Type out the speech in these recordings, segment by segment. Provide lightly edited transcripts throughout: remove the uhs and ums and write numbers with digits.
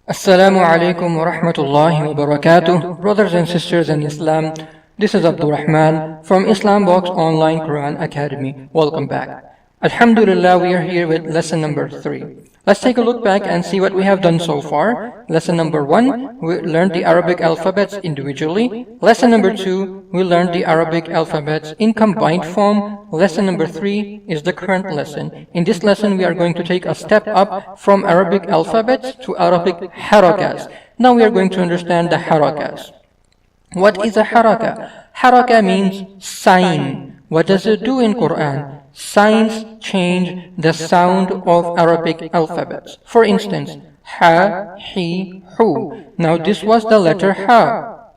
Assalamu alaikum wa rahmatullahi wa barakatuh. Brothers and sisters in Islam, this is Abdul Rahman from Islambox Online Quran Academy. Welcome back. Alhamdulillah, we are here with lesson number 3. Let's take a look back and see what we have done so far. Lesson number 1, we learned the Arabic alphabets individually. Lesson number 2, we learned the Arabic alphabets in combined form. Lesson number 3 is the current lesson. In this lesson, we are going to take a step up from Arabic alphabets to Arabic harakas. Now we are going to understand the harakas. What is a haraka? Haraka means sign. What does it do in Quran? Signs change the sound of Arabic alphabets. For instance, ha, he, hu. Now this was the letter ha,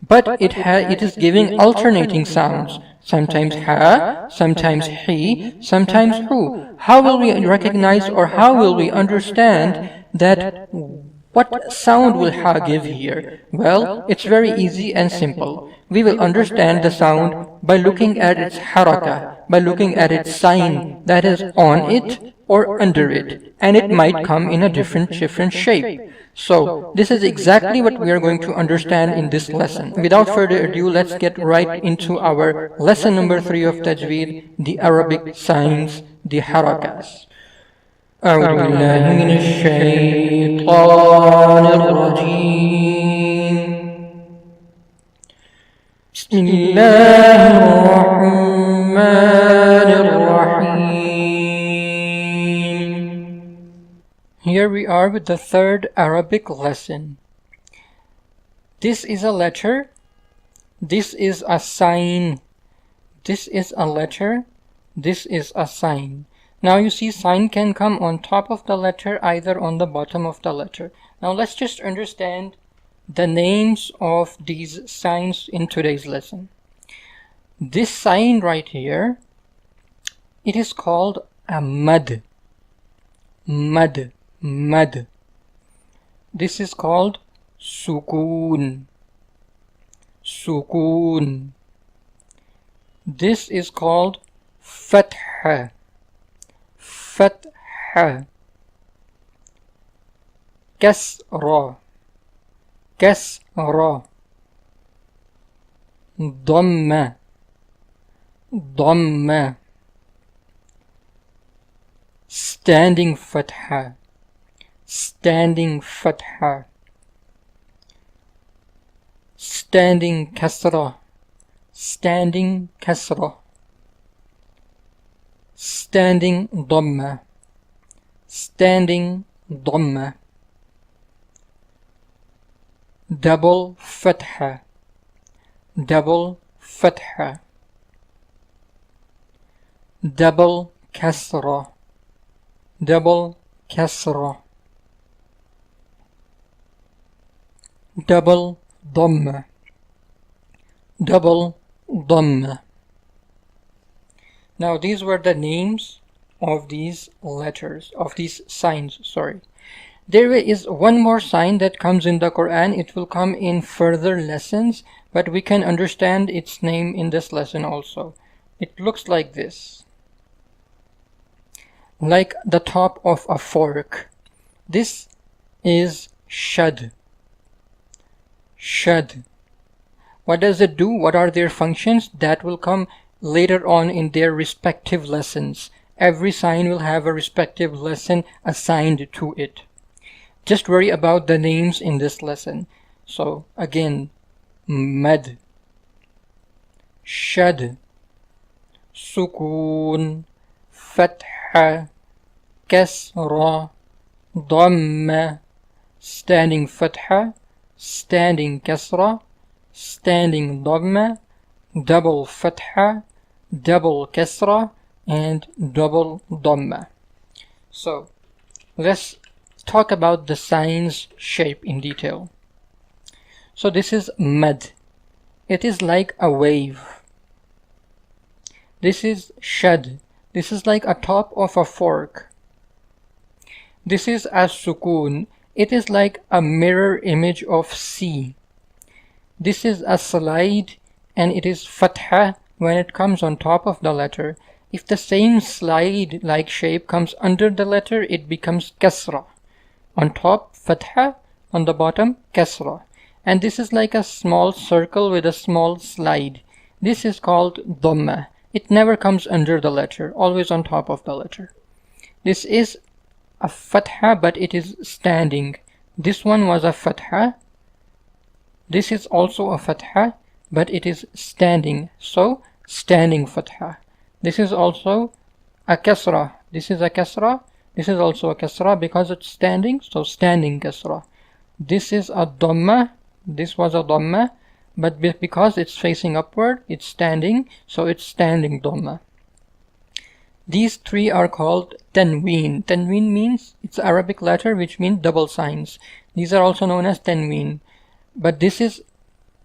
but it is giving alternating sounds. Sometimes ha, sometimes he, sometimes hu. How will we recognize or how will we understand that what sound will ha give here? Well, it's very easy and simple. We will understand the sound by looking at its haraka, by looking at its sign that is on it or under it, and it might come in a different shape. So, this is exactly what we are going to understand in this lesson. Without further ado, let's get right into our lesson number 3 of Tajweed, the Arabic signs, the harakas. أعوذ بالله من الشيطان الرجيم بسم الله الرحمن الرحيم. Here we are with the third Arabic lesson. This is a letter. This is a sign. This is a letter. This is a sign. Now you see sign can come on top of the letter, either on the bottom of the letter. Now let's just understand the names of these signs in today's lesson. This sign right here, it is called a mad. Mad. Mad. This is called sukoon. Sukoon. This is called fatha. Fatha. Kasra. Kasra. Dhamma. Dhamma. Standing fatha. Standing fatha. Standing kasra. Standing kasra. Standing dhamma. Standing dhamma. Double fatha. Double fatha. Double kasra. Double kasra. Double dhamma. Double dhamma. Now these were the names of these letters, of these signs, sorry. There is one more sign that comes in the Quran. It will come in further lessons, but we can understand its name in this lesson also. It looks like this. Like the top of a fork. This is shad. Shad. What does it do? What are their functions? That will come later on in their respective lessons. Every sign will have a respective lesson assigned to it. Just worry about the names in this lesson. So again, mad, shad, sukoon, fatha, kasra, dhamma, standing fatha, standing kasra, standing dhamma, double fatha, double kasra, and double dhamma. So let's talk about the sign's shape in detail. So this is mad. It is like a wave. This is shad. This is like a top of a fork. This is as sukoon. It is like a mirror image of sea. This is a slide, and it is fatha when it comes on top of the letter. If the same slide-like shape comes under the letter, it becomes kasra. On top, fatha. on the bottom kasra, and this is like a small circle with a small slide. This is called dhamma. It never comes under the letter, always on top of the letter. This is a fatha, but it is standing. This one was a fatha. This is also a fatha, but it is standing, so standing fatha. This is also a kasra. This is a kasra. This is also a kasra because it's standing, so standing kasra. This is a dhamma. This was a dhamma, but because it's facing upward, it's standing, so it's standing dhamma. These three are called tanween. Tanween means it's an Arabic letter which means double signs. These are also known as tanween. But this is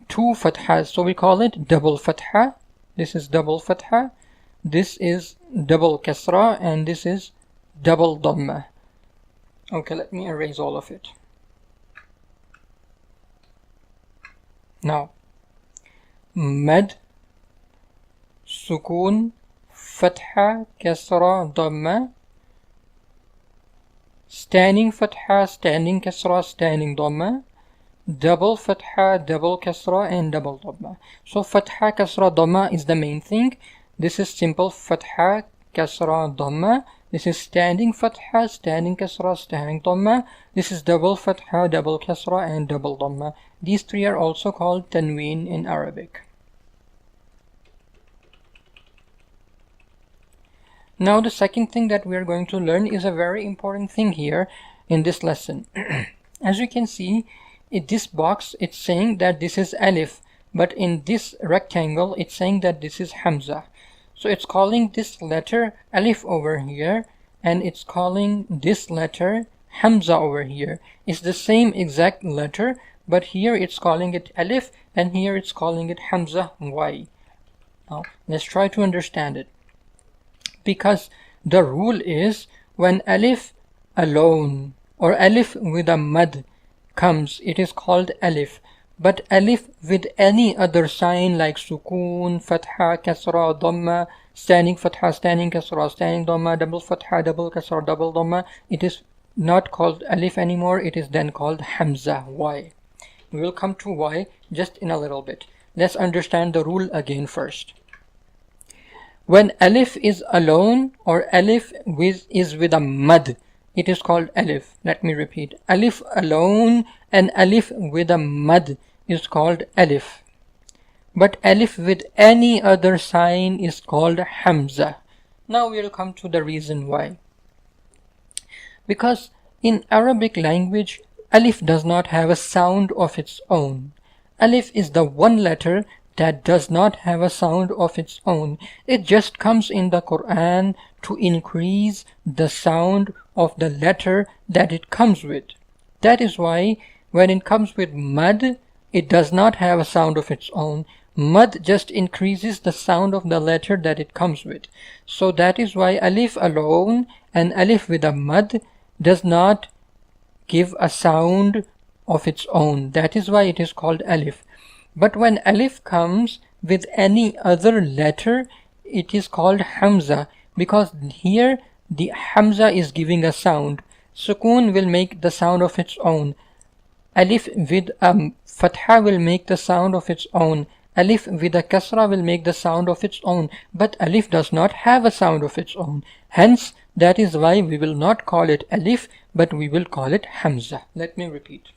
two fathas, so we call it double fatha. This is double fatha. This is double kasra, and this is double dhamma. Okay, let me erase all of it. Now, mad, sukoon, fatha, kasra, dhamma, standing fatha, standing kasra, standing dhamma, double fatha, double kasra, and double dhamma. So fatha, kasra, dhamma is the main thing. This is simple fatha, kasra, dhamma. This is standing fatha, standing kasra, standing dhamma. This is double fatha, double kasra, and double dhamma. These three are also called tanween in Arabic. Now the second thing that we are going to learn is a very important thing here in this lesson. As you can see, in this box it's saying that this is alif, but in this rectangle it's saying that this is hamza. So it's calling this letter alif over here, and it's calling this letter hamza over here. It's the same exact letter, but here it's calling it alif and here it's calling it hamza. Why? Now let's try to understand it. Because the rule is when alif alone or alif with a mad comes, it is called alif. But alif with any other sign like sukoon, fatha, kasra, dhamma, standing fatha, standing kasra, standing dhamma, double fatha, double kasra, double dhamma, it is not called alif anymore. It is then called hamza. Why? We will come to why just in a little bit. Let's understand the rule again first. When alif is alone or alif is with a mad, it is called alif. Let me repeat. Alif alone and alif with a mad is called alif. But alif with any other sign is called hamza. Now we will come to the reason why. Because in Arabic language, alif does not have a sound of its own. Alif is the one letter that does not have a sound of its own. It just comes in the Quran to increase the sound of the letter that it comes with. That is why when it comes with mad, it does not have a sound of its own. Mad just increases the sound of the letter that it comes with. So that is why alif alone and alif with a mad does not give a sound of its own. That is why it is called alif. But when alif comes with any other letter, it is called hamza, because here the hamza is giving a sound. Sukoon will make the sound of its own. Alif with a fatha will make the sound of its own. Alif with a kasra will make the sound of its own. But alif does not have a sound of its own. Hence, that is why we will not call it alif, but we will call it hamza. Let me repeat.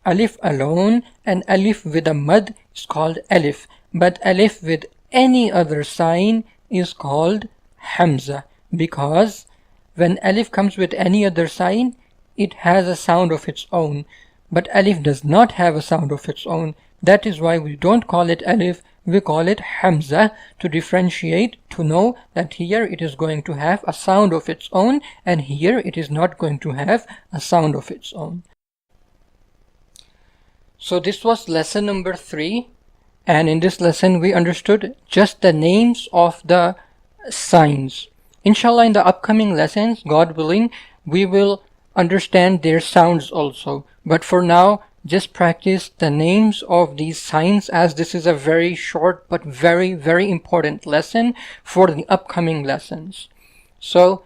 Alif alone and alif with a mad is called alif, but alif with any other sign is called hamza, because when alif comes with any other sign, it has a sound of its own, but alif does not have a sound of its own. That is why we don't call it alif, we call it hamza, to differentiate, to know that here it is going to have a sound of its own and here it is not going to have a sound of its own. So this was lesson number 3, and in this lesson we understood just the names of the signs. Inshallah, in the upcoming lessons, God willing, we will understand their sounds also. But for now, just practice the names of these signs, as this is a very short but very, very important lesson for the upcoming lessons. So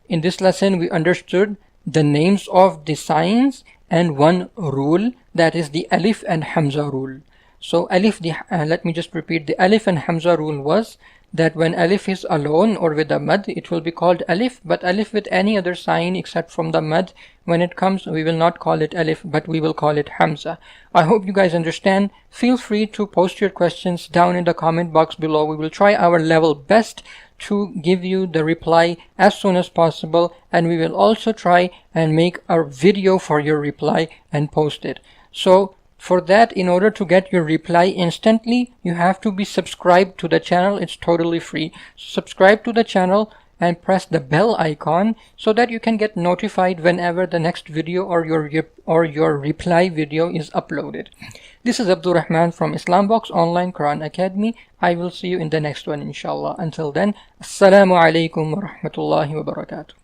in this lesson we understood the names of the signs and one rule, that is the alif and hamza rule. So let me just repeat. The alif and hamza rule was that when alif is alone or with a mad, it will be called alif, but alif with any other sign except from the mad, when it comes, we will not call it alif, but we will call it hamza. I hope you guys understand. Feel free to post your questions down in the comment box below. We will try our level best to give you the reply as soon as possible, and we will also try and make a video for your reply and post it. So for that, in order to get your reply instantly, you have to be subscribed to the channel. It's totally free. Subscribe to the channel and press the bell icon so that you can get notified whenever the next video or your reply video is uploaded. This is Abdul Rahman from Islambox Online Quran Academy. I will see you in the next one, inshallah. Until then, Assalamu alaikum wa rahmatullahi wa barakatuh.